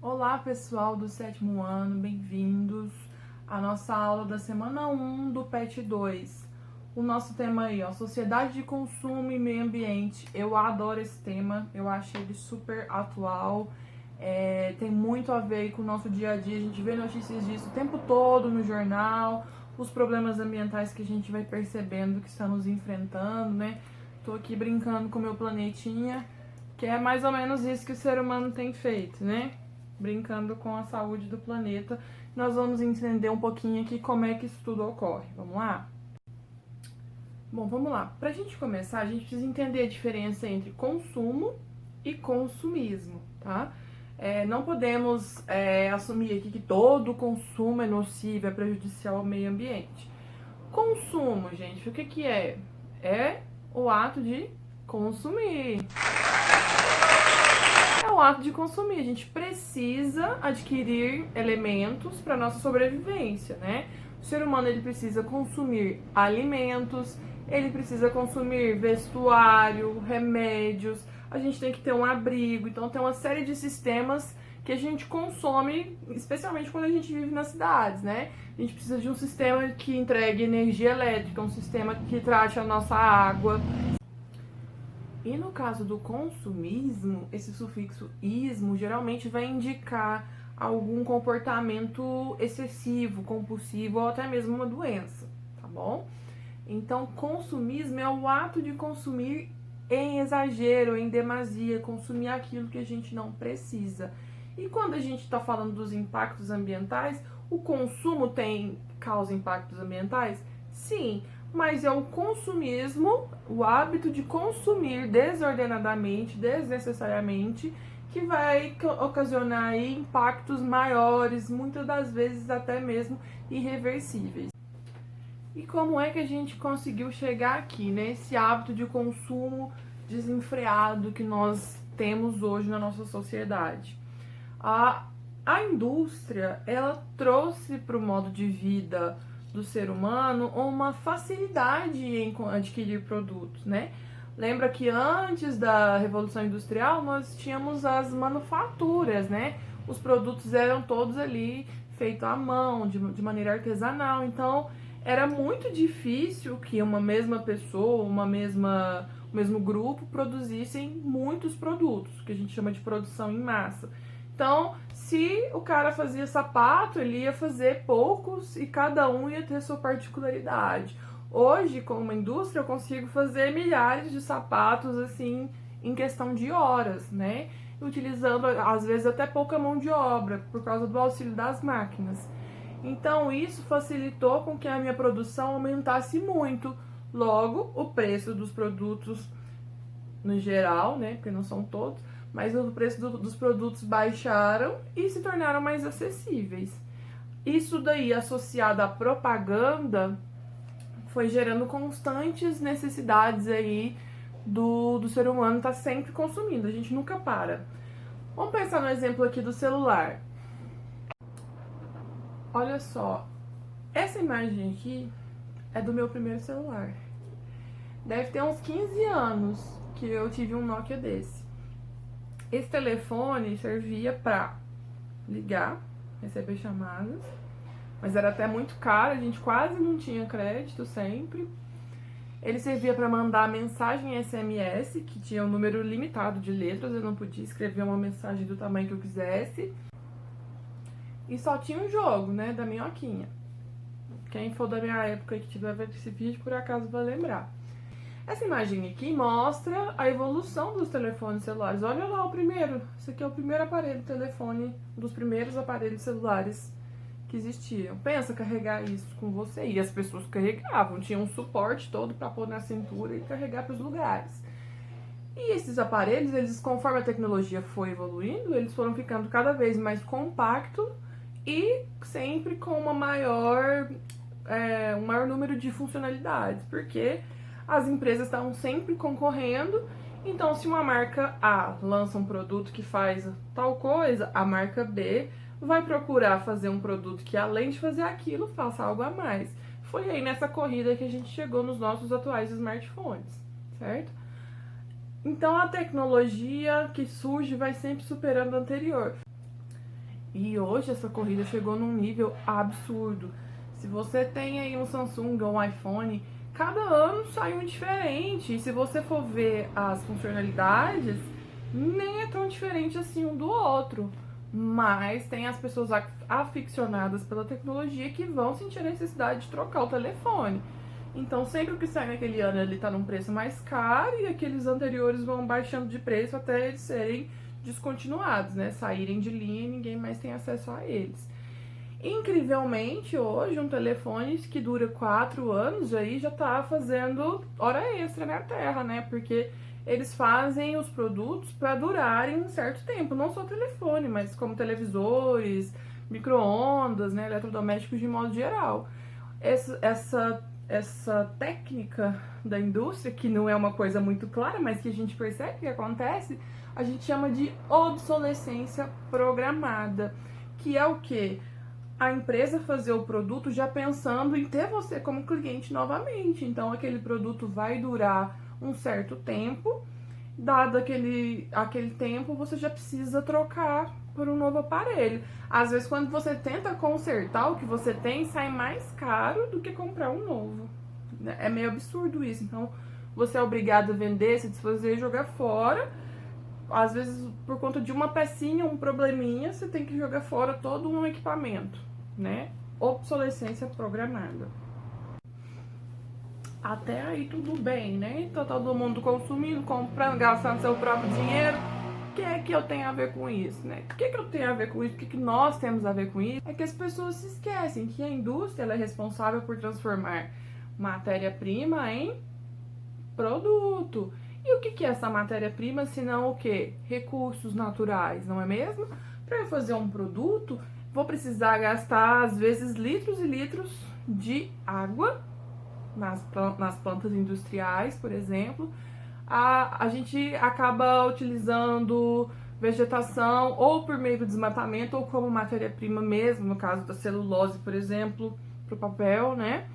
Olá, pessoal do sétimo ano, bem-vindos à nossa aula da semana 1 do PET 2. O nosso tema aí, ó, Sociedade de Consumo e Meio Ambiente. Eu adoro esse tema, eu acho ele super atual, tem muito a ver com o nosso dia a dia, a gente vê notícias disso o tempo todo no jornal, os problemas ambientais que a gente vai percebendo que estamos enfrentando, né? Tô aqui brincando com o meu planetinha, que é mais ou menos isso que o ser humano tem feito, né? Brincando com a saúde do planeta. Nós vamos entender um pouquinho aqui como é que isso tudo ocorre. Vamos lá? Bom, vamos lá. Pra gente começar, a gente precisa entender a diferença entre consumo e consumismo, tá? Não podemos assumir aqui que todo consumo é nocivo, é prejudicial ao meio ambiente. Consumo, gente, o que é? É o ato de consumir. É o ato de consumir. A gente precisa adquirir elementos para nossa sobrevivência, né? O ser humano ele precisa consumir alimentos, ele precisa consumir vestuário, remédios. A gente tem que ter um abrigo. Então tem uma série de sistemas que a gente consome, especialmente quando a gente vive nas cidades, né? A gente precisa de um sistema que entregue energia elétrica, um sistema que trate a nossa água. E no caso do consumismo, esse sufixo ismo geralmente vai indicar algum comportamento excessivo, compulsivo ou até mesmo uma doença, tá bom? Então, consumismo é o ato de consumir em exagero, em demasia, consumir aquilo que a gente não precisa. E quando a gente está falando dos impactos ambientais, o consumo causa impactos ambientais? Sim, mas é o consumismo, o hábito de consumir desordenadamente, desnecessariamente, que vai ocasionar aí impactos maiores, muitas das vezes até mesmo irreversíveis. E como é que a gente conseguiu chegar aqui, né? Esse hábito de consumo desenfreado que nós temos hoje na nossa sociedade? A indústria, ela trouxe para o modo de vida do ser humano uma facilidade em adquirir produtos, né? Lembra que antes da Revolução Industrial nós tínhamos as manufaturas, né? Os produtos eram todos ali feitos à mão, de maneira artesanal. Então era muito difícil que uma mesma pessoa, o mesmo grupo produzissem muitos produtos, que a gente chama de produção em massa. Então, se o cara fazia sapato, ele ia fazer poucos e cada um ia ter sua particularidade. Hoje, com uma indústria, eu consigo fazer milhares de sapatos, assim, em questão de horas, né? Utilizando, às vezes, até pouca mão de obra, por causa do auxílio das máquinas. Então, isso facilitou com que a minha produção aumentasse muito. Logo, o preço dos produtos, no geral, né? Porque não são todos, mas o preço dos produtos baixaram e se tornaram mais acessíveis. Isso daí, associado à propaganda, foi gerando constantes necessidades aí do ser humano estar sempre consumindo, a gente nunca para. Vamos pensar no exemplo aqui do celular. Olha só, essa imagem aqui é do meu primeiro celular. Deve ter uns 15 anos que eu tive um Nokia desse. Esse telefone servia para ligar, receber chamadas, mas era até muito caro, a gente quase não tinha crédito sempre. Ele servia para mandar mensagem SMS, que tinha um número limitado de letras, eu não podia escrever uma mensagem do tamanho que eu quisesse. E só tinha um jogo, né, da minhoquinha. Quem for da minha época que tiver vendo esse vídeo, por acaso vai lembrar. Essa imagem aqui mostra a evolução dos telefones celulares. Olha lá o primeiro. Esse aqui é o primeiro aparelho de telefone, dos primeiros aparelhos celulares que existiam. Pensa carregar isso com você. E as pessoas carregavam, tinham um suporte todo para pôr na cintura e carregar para os lugares. E esses aparelhos, eles, conforme a tecnologia foi evoluindo, eles foram ficando cada vez mais compactos e sempre com um maior número de funcionalidades. Porque as empresas estavam sempre concorrendo, então se uma marca A lança um produto que faz tal coisa, a marca B vai procurar fazer um produto que, além de fazer aquilo, faça algo a mais. Foi aí nessa corrida que a gente chegou nos nossos atuais smartphones, certo? Então a tecnologia que surge vai sempre superando a anterior. E hoje essa corrida chegou num nível absurdo. Se você tem aí um Samsung ou um iPhone, cada ano sai um diferente. E se você for ver as funcionalidades, nem é tão diferente assim um do outro. Mas tem as pessoas aficionadas pela tecnologia que vão sentir a necessidade de trocar o telefone. Então, sempre que sai naquele ano, ele tá num preço mais caro e aqueles anteriores vão baixando de preço até eles serem descontinuados, né? Saírem de linha e ninguém mais tem acesso a eles. Incrivelmente, hoje, um telefone que dura 4 anos aí já tá fazendo hora extra na Terra, né? Porque eles fazem os produtos para durarem um certo tempo, não só o telefone, mas como televisores, micro-ondas, né? Eletrodomésticos de modo geral. Essa técnica da indústria, que não é uma coisa muito clara, mas que a gente percebe que acontece, a gente chama de obsolescência programada, que é o quê? A empresa fazer o produto já pensando em ter você como cliente novamente. Então, aquele produto vai durar um certo tempo, dado aquele tempo, você já precisa trocar por um novo aparelho. Às vezes, quando você tenta consertar o que você tem, sai mais caro do que comprar um novo. É meio absurdo isso. Então, você é obrigado a vender, se desfazer e jogar fora. Às vezes, por conta de uma pecinha, um probleminha, você tem que jogar fora todo um equipamento, né? Obsolescência programada. Até aí tudo bem, né? Então todo mundo consumindo, comprando, gastando seu próprio dinheiro. O que é que eu tenho a ver com isso, né? O que é que eu tenho a ver com isso? O que é que nós temos a ver com isso? É que as pessoas se esquecem que a indústria ela é responsável por transformar matéria-prima em produto. E o que é essa matéria-prima, se não o quê? Recursos naturais, não é mesmo? Para eu fazer um produto, vou precisar gastar, às vezes, litros e litros de água nas plantas industriais, por exemplo. A gente acaba utilizando vegetação ou por meio do desmatamento ou como matéria-prima mesmo, no caso da celulose, por exemplo, para o papel, né?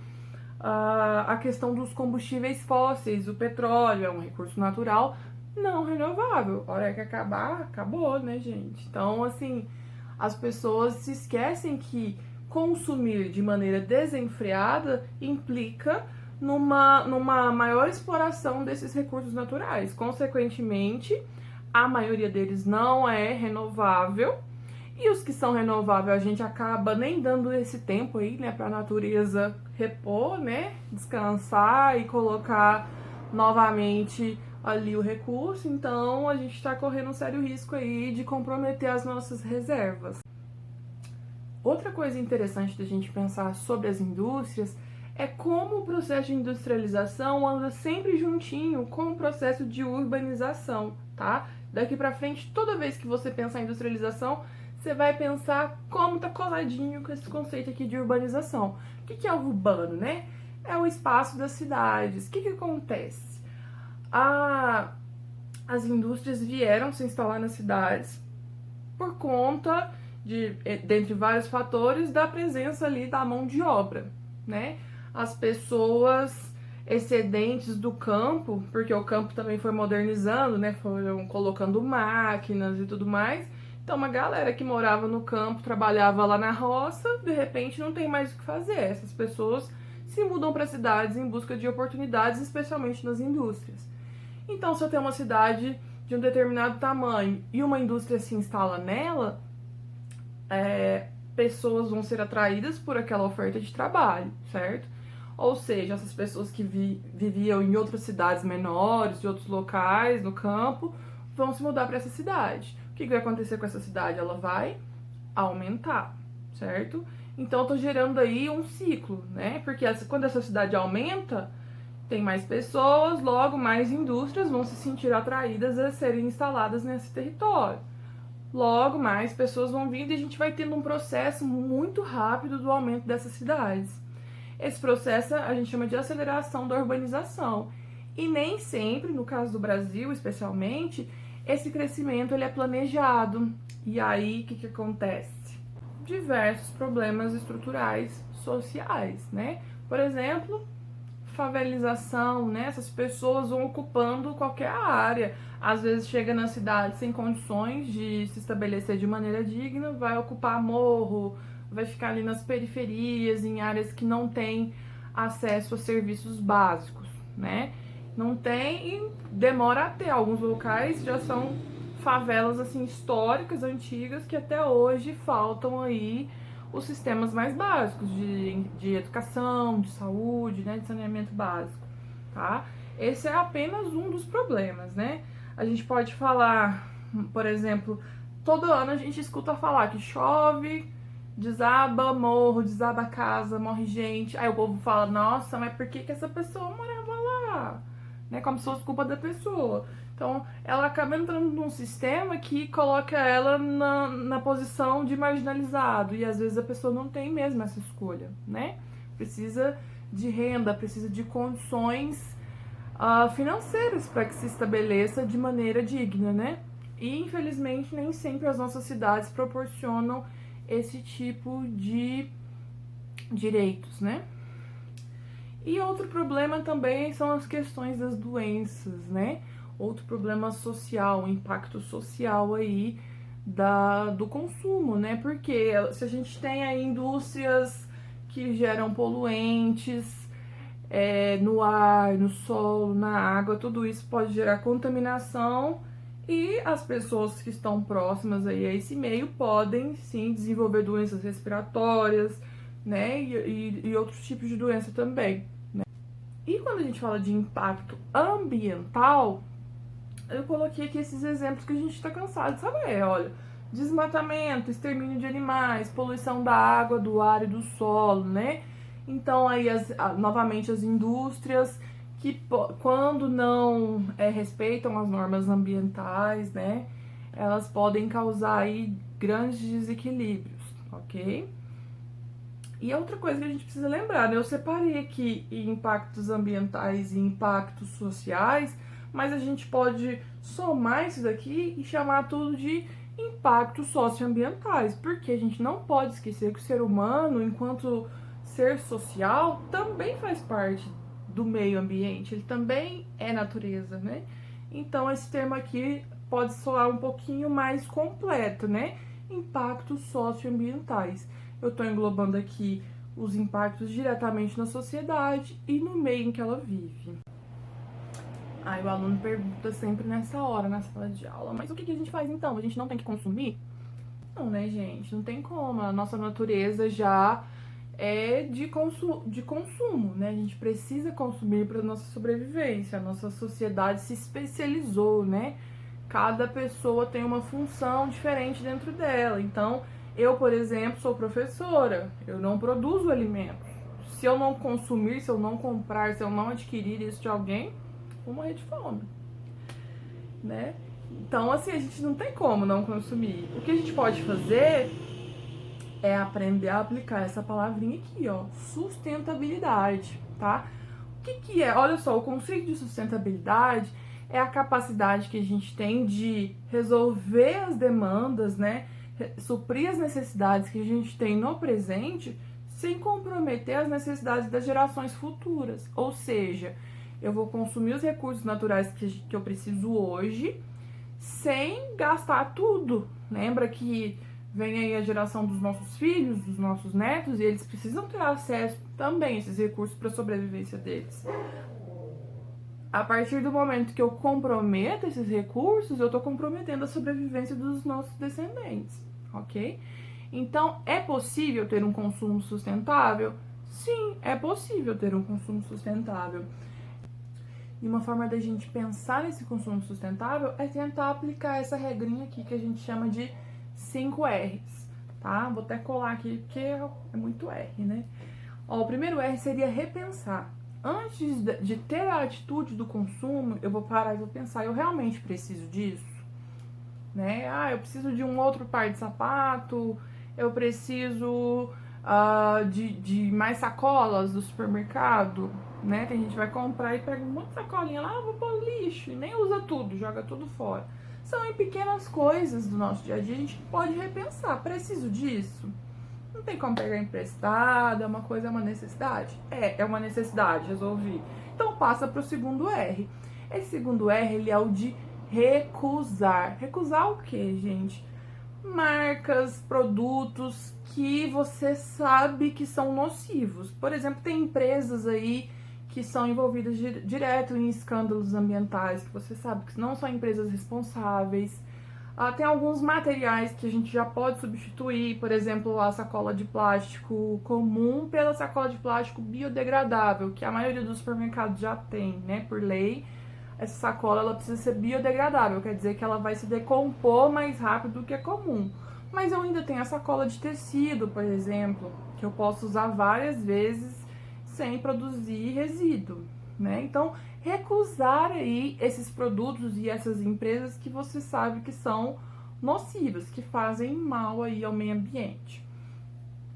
A questão dos combustíveis fósseis, o petróleo é um recurso natural não renovável. A hora que acabar, acabou, né, gente? Então, assim, as pessoas se esquecem que consumir de maneira desenfreada implica numa maior exploração desses recursos naturais. Consequentemente, a maioria deles não é renovável. E os que são renováveis, a gente acaba nem dando esse tempo aí, né, para a natureza repor, né, descansar e colocar novamente ali o recurso. Então, a gente está correndo um sério risco aí de comprometer as nossas reservas. Outra coisa interessante da gente pensar sobre as indústrias é como o processo de industrialização anda sempre juntinho com o processo de urbanização, tá? Daqui para frente, toda vez que você pensar em industrialização, você vai pensar como tá coladinho com esse conceito aqui de urbanização. O que é o urbano, né? É o espaço das cidades. O que acontece? As indústrias vieram se instalar nas cidades por conta dentre vários fatores, da presença ali da mão de obra, né? As pessoas excedentes do campo, porque o campo também foi modernizando, né? Foram colocando máquinas e tudo mais. Então, uma galera que morava no campo, trabalhava lá na roça, de repente não tem mais o que fazer. Essas pessoas se mudam para cidades em busca de oportunidades, especialmente nas indústrias. Então, se eu tenho uma cidade de um determinado tamanho e uma indústria se instala nela, pessoas vão ser atraídas por aquela oferta de trabalho, certo? Ou seja, essas pessoas que viviam em outras cidades menores, de outros locais, no campo, vão se mudar para essa cidade. O que vai acontecer com essa cidade? Ela vai aumentar, certo? Então, eu tô gerando aí um ciclo, né? Porque quando essa cidade aumenta, tem mais pessoas, logo mais indústrias vão se sentir atraídas a serem instaladas nesse território. Logo mais pessoas vão vindo e a gente vai tendo um processo muito rápido do aumento dessas cidades. Esse processo a gente chama de aceleração da urbanização. E nem sempre, no caso do Brasil especialmente, esse crescimento ele é planejado. E aí, o que acontece? Diversos problemas estruturais sociais, né? Por exemplo, favelização, né? Essas pessoas vão ocupando qualquer área. Às vezes chega na cidade sem condições de se estabelecer de maneira digna, vai ocupar morro, vai ficar ali nas periferias, em áreas que não tem acesso a serviços básicos, né? Não tem e demora a ter. Alguns locais já são favelas assim históricas, antigas, que até hoje faltam aí os sistemas mais básicos de educação, de saúde, né, de saneamento básico, tá? Esse é apenas um dos problemas, né? A gente pode falar, por exemplo, todo ano a gente escuta falar que chove, desaba morro, desaba casa, morre gente. Aí o povo fala, nossa, mas por que essa pessoa morava lá? Né? Como se fosse culpa da pessoa. Então, ela acaba entrando num sistema que coloca ela na posição de marginalizado. E às vezes a pessoa não tem mesmo essa escolha, né? Precisa de renda, precisa de condições financeiras para que se estabeleça de maneira digna, né? E infelizmente nem sempre as nossas cidades proporcionam esse tipo de direitos, né? E outro problema também são as questões das doenças, né? Outro problema social, um impacto social aí do consumo, né? Porque se a gente tem aí indústrias que geram poluentes no ar, no solo, na água, tudo isso pode gerar contaminação e as pessoas que estão próximas aí a esse meio podem sim desenvolver doenças respiratórias, né? E outros tipos de doença também. E quando a gente fala de impacto ambiental, eu coloquei aqui esses exemplos que a gente está cansado de saber, olha, desmatamento, extermínio de animais, poluição da água, do ar e do solo, né? Então aí novamente as indústrias que quando não respeitam as normas ambientais, né, elas podem causar aí grandes desequilíbrios, ok? E outra coisa que a gente precisa lembrar, né? Eu separei aqui impactos ambientais e impactos sociais, mas a gente pode somar isso daqui e chamar tudo de impactos socioambientais, porque a gente não pode esquecer que o ser humano, enquanto ser social, também faz parte do meio ambiente, ele também é natureza, né? Então esse termo aqui pode soar um pouquinho mais completo, né? Impactos socioambientais. Eu estou englobando aqui os impactos diretamente na sociedade e no meio em que ela vive. Aí o aluno pergunta sempre nessa hora, na sala de aula, mas o que a gente faz então? A gente não tem que consumir? Não, né, gente? Não tem como. A nossa natureza já é de consumo, né? A gente precisa consumir para nossa sobrevivência. A nossa sociedade se especializou, né? Cada pessoa tem uma função diferente dentro dela. Então, eu, por exemplo, sou professora. Eu não produzo alimentos. Se eu não consumir, se eu não comprar, se eu não adquirir isso de alguém, vou morrer de fome, né? Então, assim, a gente não tem como não consumir. O que a gente pode fazer é aprender a aplicar essa palavrinha aqui, ó, sustentabilidade, tá? O que é? Olha só, o conceito de sustentabilidade é a capacidade que a gente tem de resolver as demandas, né? Suprir as necessidades que a gente tem no presente sem comprometer as necessidades das gerações futuras. Ou seja, eu vou consumir os recursos naturais que eu preciso hoje sem gastar tudo. Lembra que vem aí a geração dos nossos filhos, dos nossos netos, e eles precisam ter acesso também a esses recursos para a sobrevivência deles. A partir do momento que eu comprometo esses recursos, eu estou comprometendo a sobrevivência dos nossos descendentes, ok? Então, é possível ter um consumo sustentável? Sim, é possível ter um consumo sustentável. E uma forma da gente pensar nesse consumo sustentável é tentar aplicar essa regrinha aqui que a gente chama de 5 R's, tá? Vou até colar aqui porque é muito R, né? Ó, o primeiro R seria repensar. Antes de ter a atitude do consumo, eu vou parar e vou pensar, eu realmente preciso disso? Né? Ah, eu preciso de um outro par de sapato, eu preciso de mais sacolas do supermercado, né? Tem gente que vai comprar e pega um monte de sacolinha lá, vou pôr lixo, e nem usa tudo, joga tudo fora. São em pequenas coisas do nosso dia a dia, a gente pode repensar, preciso disso? Não tem como pegar emprestado, é uma coisa, é uma necessidade? É uma necessidade, resolvi. Então passa para o segundo R. Esse segundo R, ele é o de recusar. Recusar o quê, gente? Marcas, produtos que você sabe que são nocivos. Por exemplo, tem empresas aí que são envolvidas direto em escândalos ambientais, que você sabe que não são empresas responsáveis. Tem alguns materiais que a gente já pode substituir, por exemplo, a sacola de plástico comum pela sacola de plástico biodegradável, que a maioria dos supermercados já tem, né, por lei. Essa sacola ela precisa ser biodegradável, quer dizer que ela vai se decompor mais rápido do que é comum. Mas eu ainda tenho a sacola de tecido, por exemplo, que eu posso usar várias vezes sem produzir resíduo, né? Então, recusar aí esses produtos e essas empresas que você sabe que são nocivas, que fazem mal aí ao meio ambiente.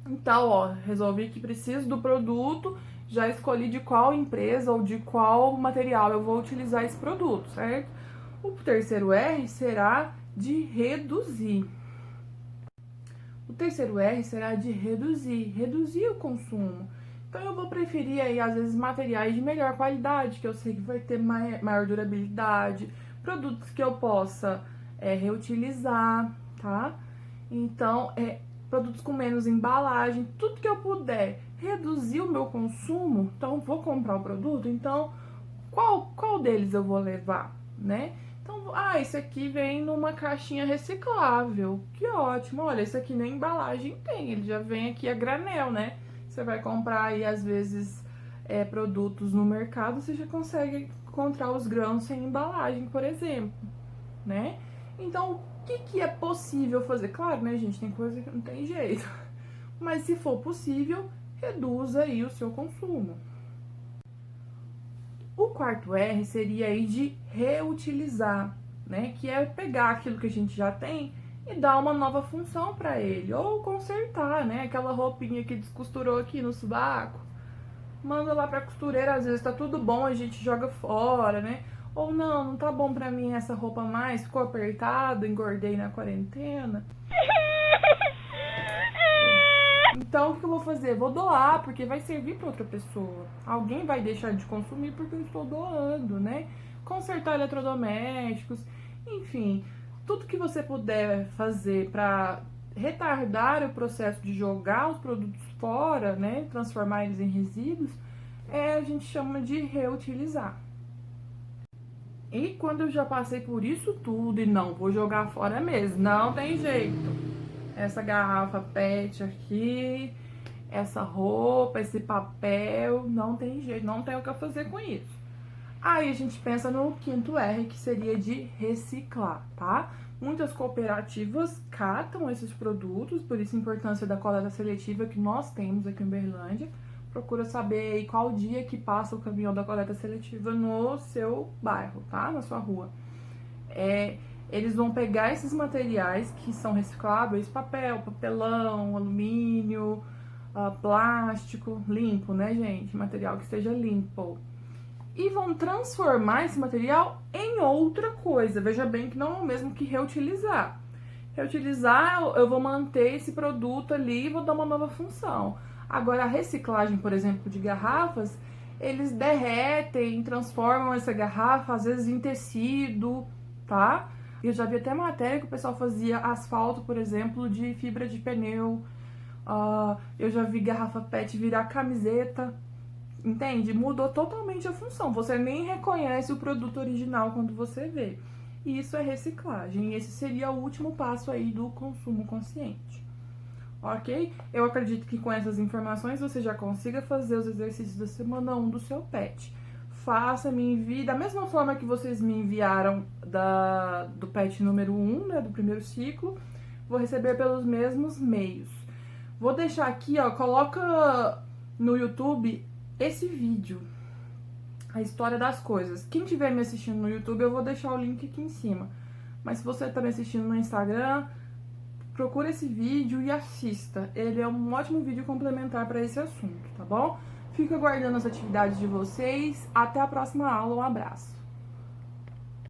Então, ó, resolvi que preciso do produto, já escolhi de qual empresa ou de qual material eu vou utilizar esse produto, certo? O terceiro R será de reduzir. O terceiro R será de reduzir o consumo. Então eu vou preferir aí, às vezes, materiais de melhor qualidade, que eu sei que vai ter maior durabilidade, produtos que eu possa reutilizar, tá? Então, produtos com menos embalagem, tudo que eu puder reduzir o meu consumo, então vou comprar o produto, então qual deles eu vou levar, né? Então, esse aqui vem numa caixinha reciclável, que ótimo, olha, esse aqui nem embalagem tem, ele já vem aqui a granel, né? Você vai comprar aí, às vezes, produtos no mercado, você já consegue encontrar os grãos sem embalagem, por exemplo, né? Então, o que é possível fazer? Claro, né, gente, tem coisa que não tem jeito. Mas se for possível, reduza aí o seu consumo. O quarto R seria aí de reutilizar, né? Que é pegar aquilo que a gente já tem e dar uma nova função para ele. Ou consertar, né? Aquela roupinha que descosturou aqui no sovaco. Manda lá pra costureira, às vezes tá tudo bom, a gente joga fora, né? Ou não tá bom pra mim essa roupa mais, ficou apertado, engordei na quarentena. Então, o que eu vou fazer? Vou doar, porque vai servir para outra pessoa. Alguém vai deixar de consumir porque eu estou doando, né? Consertar eletrodomésticos, enfim, tudo que você puder fazer para retardar o processo de jogar os produtos fora, né? Transformar eles em resíduos, a gente chama de reutilizar. E quando eu já passei por isso tudo e não vou jogar fora mesmo, não tem jeito. Essa garrafa PET aqui, essa roupa, esse papel, não tem jeito, não tem o que eu fazer com isso. Aí a gente pensa no quinto R, que seria de reciclar, tá? Muitas cooperativas catam esses produtos, por isso a importância da coleta seletiva que nós temos aqui em Uberlândia. Procura saber aí qual dia que passa o caminhão da coleta seletiva no seu bairro, tá? Na sua rua. Eles vão pegar esses materiais que são recicláveis, papel, papelão, alumínio, plástico, limpo, né, gente? Material que esteja limpo. E vão transformar esse material em outra coisa. Veja bem que não é o mesmo que reutilizar. Reutilizar, eu vou manter esse produto ali e vou dar uma nova função. Agora, a reciclagem, por exemplo, de garrafas, eles derretem, transformam essa garrafa, às vezes, em tecido, tá? Eu já vi até matéria que o pessoal fazia asfalto, por exemplo, de fibra de pneu. Eu já vi garrafa PET virar camiseta. Entende? Mudou totalmente a função. Você nem reconhece o produto original quando você vê. E isso é reciclagem. E esse seria o último passo aí do consumo consciente. Ok? Eu acredito que com essas informações você já consiga fazer os exercícios da semana 1 do seu PET. Faça, me envie, da mesma forma que vocês me enviaram do PET número 1, né, do primeiro ciclo, vou receber pelos mesmos meios. Vou deixar aqui, ó, coloca no YouTube esse vídeo, a história das coisas. Quem estiver me assistindo no YouTube, eu vou deixar o link aqui em cima. Mas se você está me assistindo no Instagram, procura esse vídeo e assista. Ele é um ótimo vídeo complementar para esse assunto, tá bom? Fico aguardando as atividades de vocês. Até a próxima aula. Um abraço.